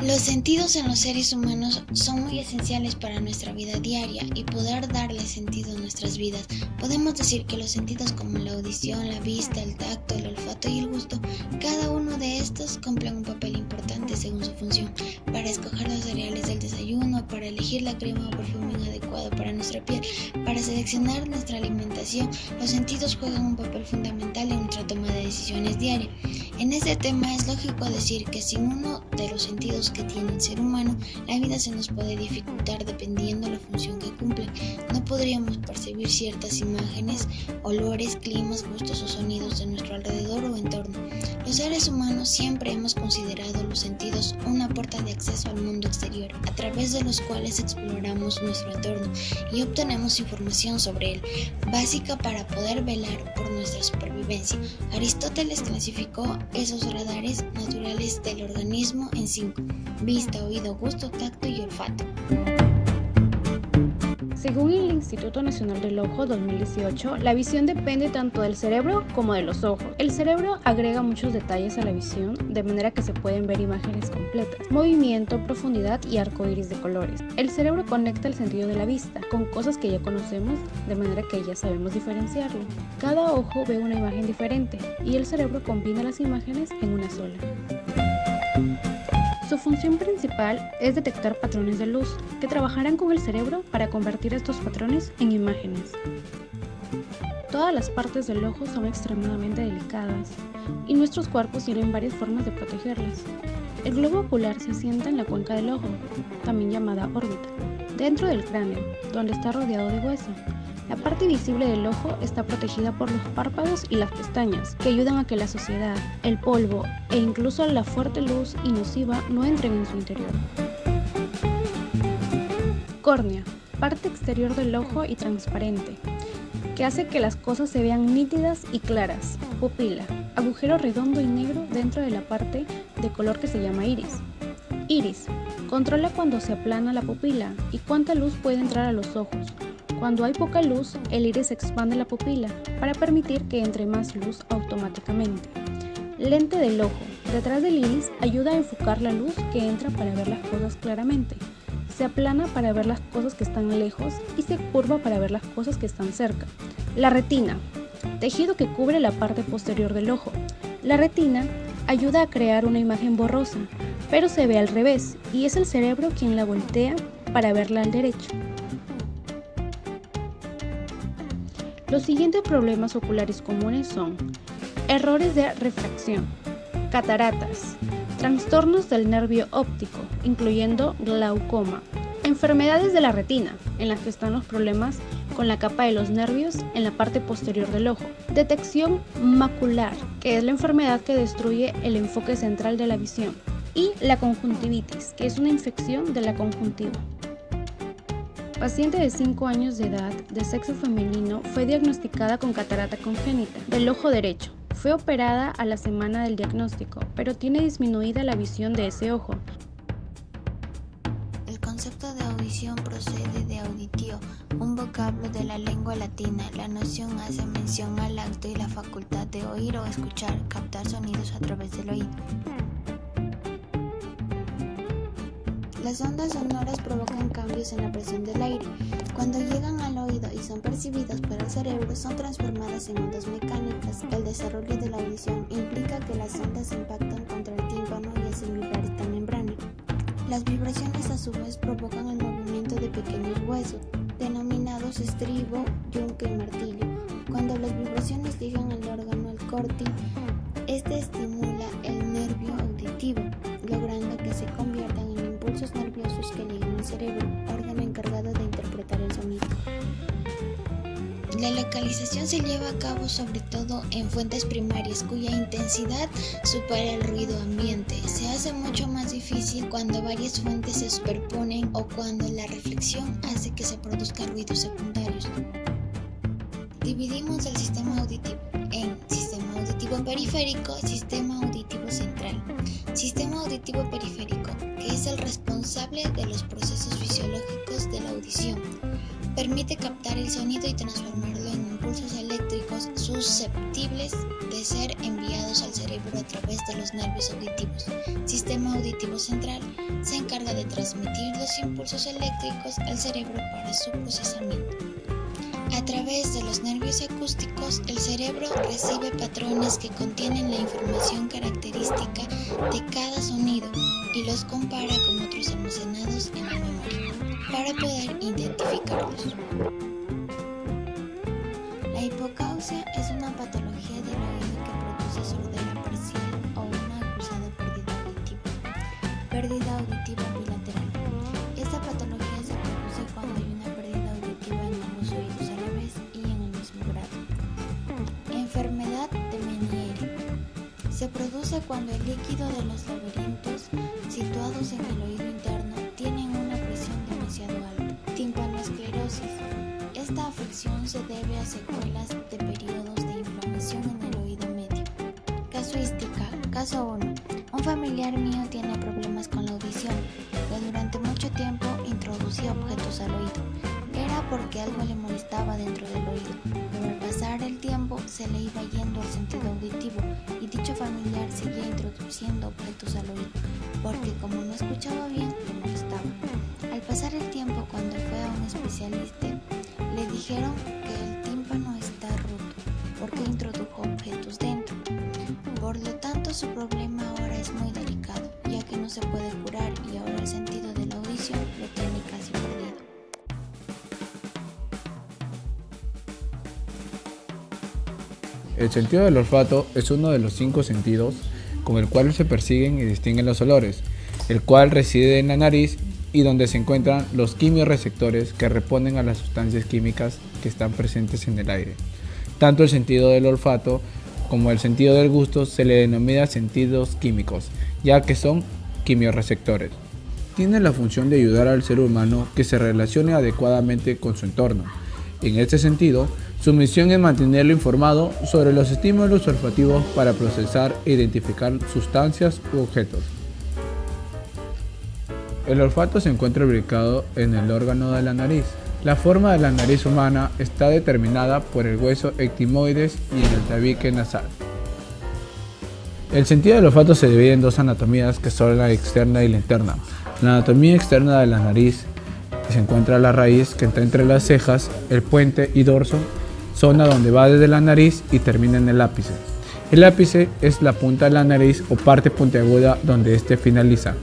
Los sentidos en los seres humanos son muy esenciales para nuestra vida diaria y poder darle sentido a nuestras vidas. Podemos decir que los sentidos como la audición, la vista, el tacto, el olfato y el gusto, cada uno de estos cumplen un papel importante según su función. Para escoger los cereales del desayuno, para elegir la crema o perfume adecuado para nuestra piel, para seleccionar nuestra alimentación, los sentidos juegan un papel fundamental en nuestra toma de decisiones diaria. En este tema es lógico decir que sin uno de los sentidos que tiene el ser humano, la vida se nos puede dificultar dependiendo de la función que cumplen. No podríamos percibir ciertas imágenes, olores, climas, gustos o sonidos de nuestro alrededor o entorno. Los seres humanos siempre hemos considerado los sentidos una puerta de acceso al mundo exterior, a través de los cuales exploramos nuestro entorno y obtenemos información sobre él, básica para poder velar por nuestra supervivencia. Aristóteles clasificó esos radares naturales del organismo en 5: vista, oído, gusto, tacto y olfato. Según el Instituto Nacional del Ojo 2018, la visión depende tanto del cerebro como de los ojos. El cerebro agrega muchos detalles a la visión, de manera que se pueden ver imágenes completas, movimiento, profundidad y arco iris de colores. El cerebro conecta el sentido de la vista con cosas que ya conocemos, de manera que ya sabemos diferenciarlo. Cada ojo ve una imagen diferente y el cerebro combina las imágenes en una sola. Su función principal es detectar patrones de luz, que trabajarán con el cerebro para convertir estos patrones en imágenes. Todas las partes del ojo son extremadamente delicadas, y nuestros cuerpos tienen varias formas de protegerlas. El globo ocular se asienta en la cuenca del ojo, también llamada órbita, dentro del cráneo, donde está rodeado de hueso. La parte visible del ojo está protegida por los párpados y las pestañas, que ayudan a que la suciedad, el polvo e incluso la fuerte luz y nociva no entren en su interior. Córnea, parte exterior del ojo y transparente, que hace que las cosas se vean nítidas y claras. Pupila, agujero redondo y negro dentro de la parte de color que se llama iris. Iris, controla cuando se aplana la pupila y cuánta luz puede entrar a los ojos. Cuando hay poca luz, el iris expande la pupila para permitir que entre más luz automáticamente. Lente del ojo, detrás del iris, ayuda a enfocar la luz que entra para ver las cosas claramente. Se aplana para ver las cosas que están lejos y se curva para ver las cosas que están cerca. La retina, tejido que cubre la parte posterior del ojo. La retina ayuda a crear una imagen borrosa, pero se ve al revés y es el cerebro quien la voltea para verla al derecho. Los siguientes problemas oculares comunes son errores de refracción, cataratas, trastornos del nervio óptico, incluyendo glaucoma, enfermedades de la retina, en las que están los problemas con la capa de los nervios en la parte posterior del ojo, detección macular, que es la enfermedad que destruye el enfoque central de la visión, y la conjuntivitis, que es una infección de la conjuntiva. Paciente de 5 años de edad, de sexo femenino, fue diagnosticada con catarata congénita del ojo derecho. Fue operada a la semana del diagnóstico, pero tiene disminuida la visión de ese ojo. El concepto de audición procede de auditio, un vocablo de la lengua latina. La noción hace mención al acto y la facultad de oír o escuchar, captar sonidos a través del oído. Las ondas sonoras provocan cambios en la presión del aire. Cuando llegan al oído y son percibidas por el cerebro, son transformadas en ondas mecánicas. El desarrollo de la audición implica que las ondas impactan contra el tímpano y hacen vibrar esta membrana. Las vibraciones a su vez provocan el movimiento de pequeños huesos, denominados estribo, yunque y martillo. Cuando las vibraciones llegan al órgano al corti, este estimula el nervio auditivo, logrando que se conviertan en impulsos nerviosos que llegan al cerebro, órgano encargado de interpretar el sonido. La localización se lleva a cabo sobre todo en fuentes primarias cuya intensidad supera el ruido ambiente. Se hace mucho más difícil cuando varias fuentes se superponen o cuando la reflexión hace que se produzcan ruidos secundarios. Dividimos el sistema auditivo en sistema auditivo periférico y sistema auditivo central. Sistema auditivo periférico, que es el responsable de los procesos fisiológicos de la audición. Permite captar el sonido y transformarlo en impulsos eléctricos susceptibles de ser enviados al cerebro a través de los nervios auditivos. Sistema auditivo central se encarga de transmitir los impulsos eléctricos al cerebro para su procesamiento. A través de los nervios acústicos, el cerebro recibe patrones que contienen la información característica de cada sonido y los compara con otros almacenados en la memoria para poder identificarlos. La hipocausia es una patología del oído que produce sordera parcial o una acusada pérdida auditiva bilateral. Esta patología se produce cuando hay una pérdida auditiva en ambos oídos a la vez y en el mismo grado. Enfermedad de Meniere. Se produce cuando el líquido de los laberintos situados en el oído interno tienen una presión demasiado alta. Timpanoesclerosis. Esta afección se debe a secuelas de periodos de inflamación en el oído medio. Casuística. Caso 1. Un familiar mío tiene problemas con la audición, que durante mucho tiempo introducía objetos al oído. Era porque algo le molestaba dentro del oído, pero al pasar el tiempo se le iba yendo el sentido auditivo y dicho familiar seguía introduciendo objetos al oído, porque como no escuchaba bien, le molestaba. Al pasar el tiempo, cuando fue a un especialista, le dijeron que el tímpano está roto, porque introdujo objetos dentro. Por lo tanto, su problema ahora es muy delicado, ya que no se puede curar y ahora el sentido de la audición lo tiene casi perdido. El sentido del olfato es uno de los 5 sentidos con el cual se persiguen y distinguen los olores, el cual reside en la nariz y donde se encuentran los quimiorreceptores que responden a las sustancias químicas que están presentes en el aire. Tanto el sentido del olfato como el sentido del gusto se le denomina sentidos químicos, ya que son quimiorreceptores. Tiene la función de ayudar al ser humano que se relacione adecuadamente con su entorno. En este sentido, su misión es mantenerlo informado sobre los estímulos olfativos para procesar e identificar sustancias u objetos. El olfato se encuentra ubicado en el órgano de la nariz. La forma de la nariz humana está determinada por el hueso etimoides y en el tabique nasal. El sentido del olfato se divide en 2 anatomías que son la externa y la interna. La anatomía externa de la nariz se encuentra la raíz que está entre las cejas, el puente y dorso, zona donde va desde la nariz y termina en el ápice. El ápice es la punta de la nariz o parte puntiaguda donde éste finaliza.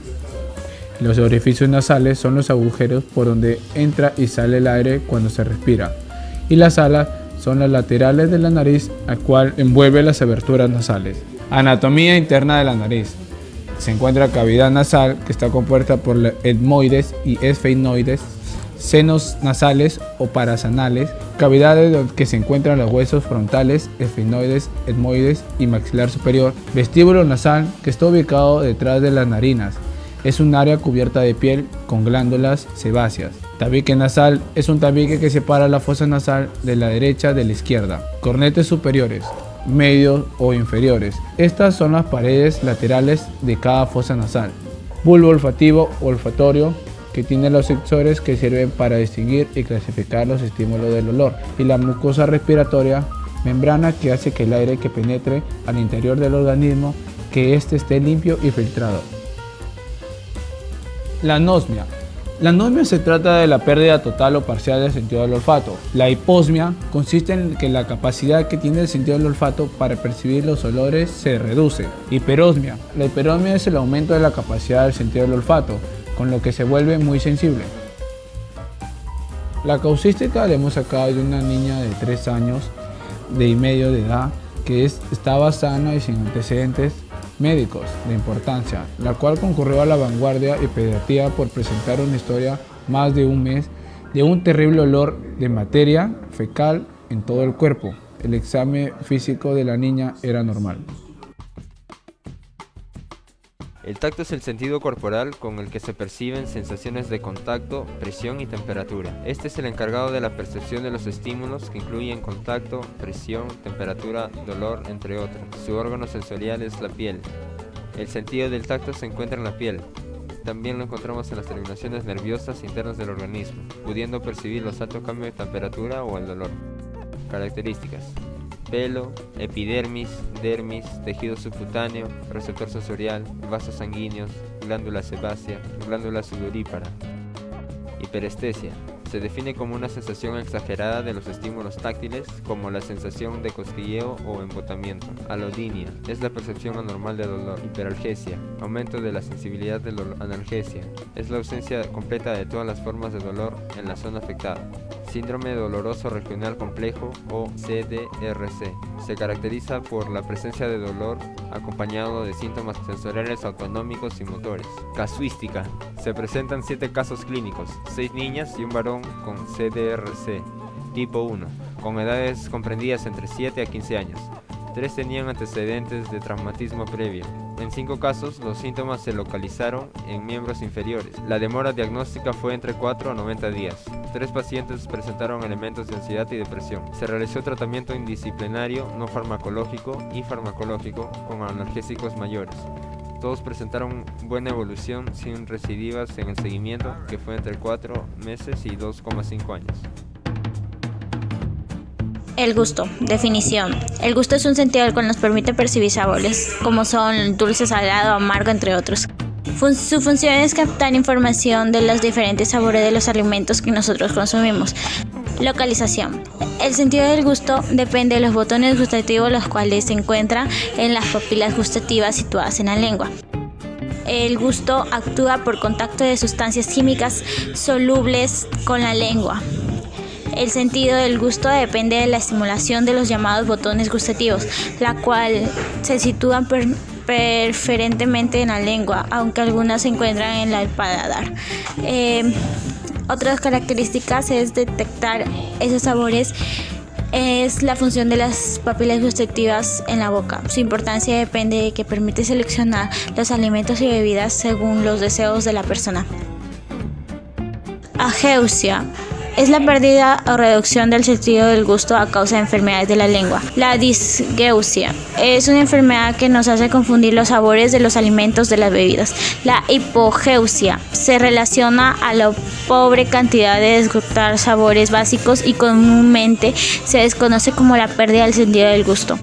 Los orificios nasales son los agujeros por donde entra y sale el aire cuando se respira, y las alas son las laterales de la nariz, al cual envuelve las aberturas nasales. Anatomía interna de la nariz. Se encuentra cavidad nasal, que está compuesta por etmoides y esfenoides, senos nasales o parasanales, cavidades donde que se encuentran los huesos frontales, esfenoides, etmoides y maxilar superior, vestíbulo nasal, que está ubicado detrás de las narinas. Es un área cubierta de piel con glándulas sebáceas. Tabique nasal es un tabique que separa la fosa nasal de la derecha de la izquierda. Cornetes superiores, medios o inferiores. Estas son las paredes laterales de cada fosa nasal. Bulbo olfativo o olfatorio, que tiene los sensores que sirven para distinguir y clasificar los estímulos del olor. Y la mucosa respiratoria, membrana que hace que el aire que penetre al interior del organismo, que éste esté limpio y filtrado. La anosmia. La anosmia se trata de la pérdida total o parcial del sentido del olfato. La hiposmia consiste en que la capacidad que tiene el sentido del olfato para percibir los olores se reduce. Hiperosmia. La hiperosmia es el aumento de la capacidad del sentido del olfato, con lo que se vuelve muy sensible. La causística la hemos sacado de una niña de 3 años y medio de edad que estaba sana y sin antecedentes médicos de importancia, la cual concurrió a la vanguardia y pediatría por presentar una historia más de un mes de un terrible olor de materia fecal en todo el cuerpo. El examen físico de la niña era normal. El tacto es el sentido corporal con el que se perciben sensaciones de contacto, presión y temperatura. Este es el encargado de la percepción de los estímulos que incluyen contacto, presión, temperatura, dolor, entre otros. Su órgano sensorial es la piel. El sentido del tacto se encuentra en la piel. También lo encontramos en las terminaciones nerviosas internas del organismo, pudiendo percibir los altos cambios de temperatura o el dolor. Características. pelo, epidermis, dermis, tejido subcutáneo, receptor sensorial, vasos sanguíneos, glándula sebácea, glándula sudorípara. Hiperestesia. Se define como una sensación exagerada de los estímulos táctiles, como la sensación de cosquilleo o embotamiento. Alodinia. Es la percepción anormal de dolor. Hiperalgesia. Aumento de la sensibilidad del dolor. Analgesia. Es la ausencia completa de todas las formas de dolor en la zona afectada. Síndrome doloroso regional complejo o CDRC. Se caracteriza por la presencia de dolor acompañado de síntomas sensoriales autonómicos y motores. Casuística. Se presentan 7 casos clínicos, 6 niñas y un varón con CDRC tipo 1, con edades comprendidas entre 7 a 15 años. 3 tenían antecedentes de traumatismo previo. En 5 casos, los síntomas se localizaron en miembros inferiores. La demora diagnóstica fue entre 4 a 90 días. 3 pacientes presentaron elementos de ansiedad y depresión. Se realizó tratamiento indisciplinario no farmacológico y farmacológico con analgésicos mayores. Todos presentaron buena evolución sin recidivas en el seguimiento, que fue entre 4 meses y 2,5 años. El gusto. Definición. El gusto es un sentido que nos permite percibir sabores, como son dulce, salado, amargo, entre otros. Su función es captar información de los diferentes sabores de los alimentos que nosotros consumimos. Localización. El sentido del gusto depende de los botones gustativos, los cuales se encuentran en las papilas gustativas situadas en la lengua. El gusto actúa por contacto de sustancias químicas solubles con la lengua. El sentido del gusto depende de la estimulación de los llamados botones gustativos, la cual se sitúan preferentemente en la lengua, aunque algunas se encuentran en el paladar. Otras características es detectar esos sabores. Es la función de las papilas gustativas en la boca. Su importancia depende de que permite seleccionar los alimentos y bebidas según los deseos de la persona. Ageusia. Es la pérdida o reducción del sentido del gusto a causa de enfermedades de la lengua. La disgeusia es una enfermedad que nos hace confundir los sabores de los alimentos de las bebidas. La hipogeusia se relaciona a la pobre cantidad de desgustar sabores básicos y comúnmente se desconoce como la pérdida del sentido del gusto.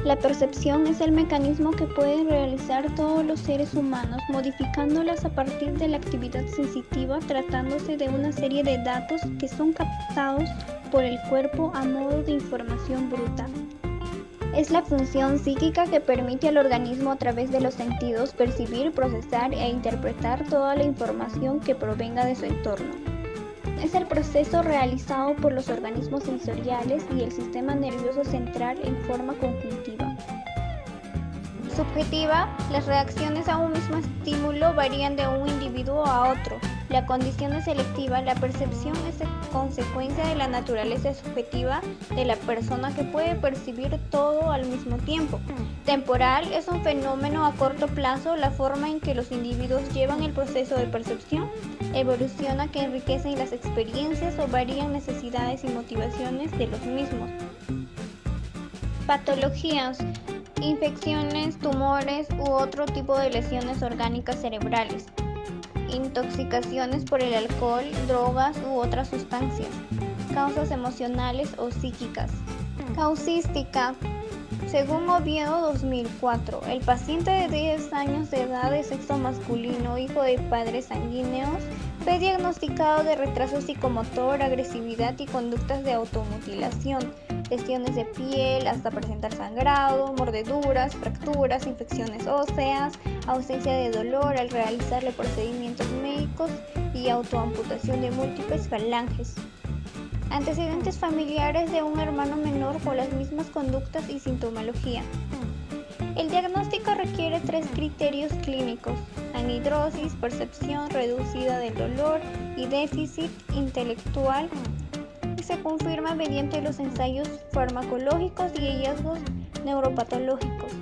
La percepción es el mecanismo que pueden realizar todos los seres humanos, modificándolas a partir de la actividad sensitiva, tratándose de una serie de datos que son captados por el cuerpo a modo de información bruta. Es la función psíquica que permite al organismo a través de los sentidos percibir, procesar e interpretar toda la información que provenga de su entorno. Es el proceso realizado por los organismos sensoriales y el sistema nervioso central en forma conjuntiva. Subjetiva, las reacciones a un mismo estímulo varían de un individuo a otro. La condición es selectiva, la percepción es consecuencia de la naturaleza subjetiva de la persona que puede percibir todo al mismo tiempo. Temporal es un fenómeno a corto plazo, la forma en que los individuos llevan el proceso de percepción evoluciona que enriquecen las experiencias o varían necesidades y motivaciones de los mismos. Patologías, infecciones, tumores u otro tipo de lesiones orgánicas cerebrales. Intoxicaciones por el alcohol, drogas u otras sustancias. Causas emocionales o psíquicas. Causística. Según Oviedo 2004, el paciente de 10 años de edad de sexo masculino, hijo de padres sanguíneos, fue diagnosticado de retraso psicomotor, agresividad y conductas de automutilación, lesiones de piel hasta presentar sangrado, mordeduras, fracturas, infecciones óseas, ausencia de dolor al realizarle procedimientos médicos y autoamputación de múltiples falanges. Antecedentes familiares de un hermano menor con las mismas conductas y sintomología. El diagnóstico requiere 3 criterios clínicos: anhidrosis, percepción reducida del dolor y déficit intelectual, y se confirma mediante los ensayos farmacológicos y hallazgos neuropatológicos.